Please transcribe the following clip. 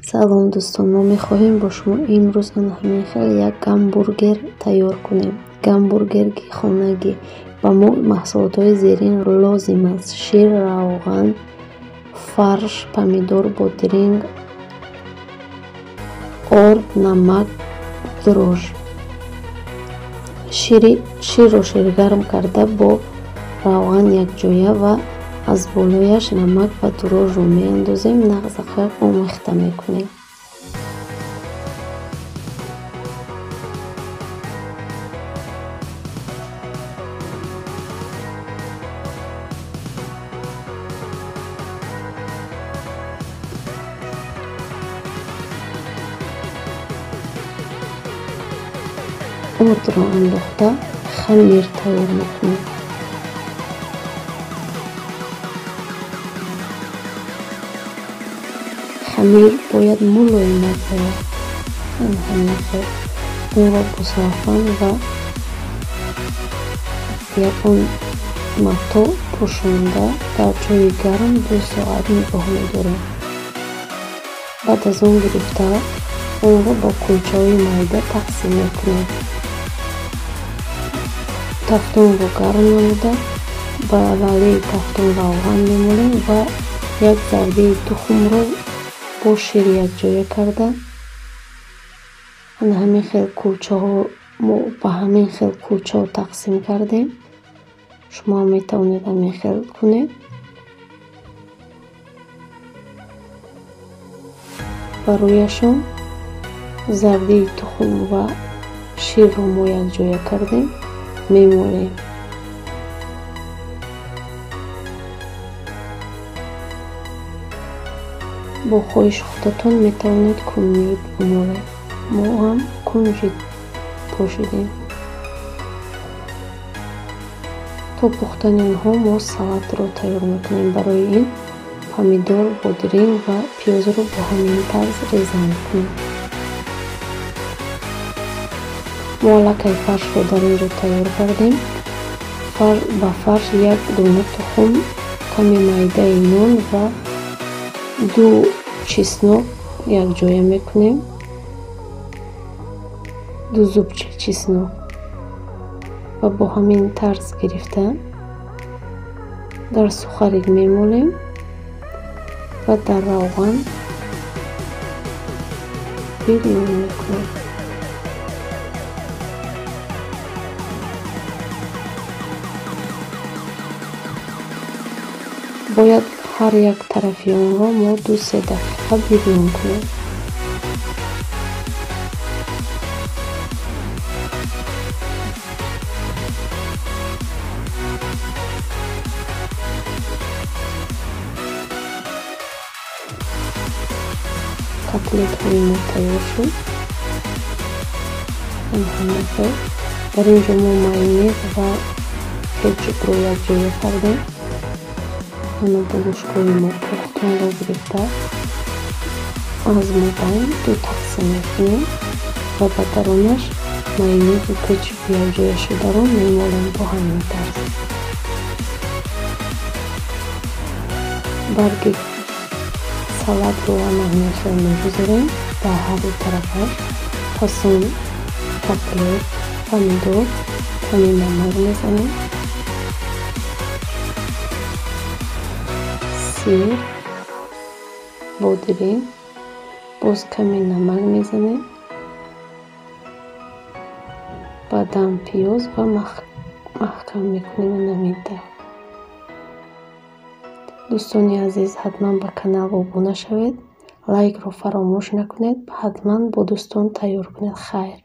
Салом дӯстон, мо мехоҳем бо шумо имрӯз анҳамин як гамбургер тайёр кунем. Гамбургери хонагӣ ба мо маҳсулотҳои зерин лозим аст: шир, равған, фарш, помидор, бодиринг, орд, намак, дрож. Ширро ширгарм карда бо равған якҷоя ва аз болояш намак ва дрожро меандозем, нағзака омехта мекунем. Ордро андохта хамир тайёр мекунем. Хамир бояд мулоимат бояд. Онро бо сафрон ва ягон матоъ пӯшонда дар ҷои гарм 2 соат нигоҳ медорем. Баъд аз он гирифта онро ба кулчаҳои майда тақсим мекунем. Тафтонро гарм намуда ба лалаи тафтон равған мемолем ва як зардаи тухмро бо шир якҷоя карда ҳамин хел кулчаҳо тақсим кардем. Шумо метавонед ҳамин хел кунед. Ба рӯяшон зардаи тухм ва ширро мо якҷоя кардем, мемолем. бо хоҳиши худатон метавонед кунҷ бимолед. Мо ҳам кунҷи пошидем. То пухтани онҳо мо салатро тайёр мекунем. Барои ин помидор, бодиринг ва пиёзро бо ҳамин тарз реза мекунем. мо аллакай фаршро дар инҷо тайёр кардем. Ба фарш як дона тухм, каме майдаи нон ва 2 чеснок якҷоя мекунем. 2 зубчик чеснок ва бо ҳамин тарз гирифта дар сухарик мемолем ва дар равған бирён мекунем. бояд ҳар як тарафи онро мо 2-3 дақиқа бирён кунем. котлетҳои мо тайёр шуд. дар инҷо мо майонез ва кетчупро якҷоя кардем. ана булушкои мо пухтонро гирифта аз мобайн 2 тақсим мекунем ва ба дарунаш майонезу кетчупи якҷоя шударо мемолем бо ҳамин тарз. барги салатро ҳамин хел мегузорем ба ҳар ду тарафаш. фасон, котлет, помидор, каме намак мезанем, сир, бодиринг, боз каме намак мезанем, баъдан пиёз ва маҳкам мекунем намида. дӯстони азиз, ҳатман ба канал обуна шавед, лайкро фаромӯш накунед, ҳатман бо дӯстон тайёр кунед. Хайр.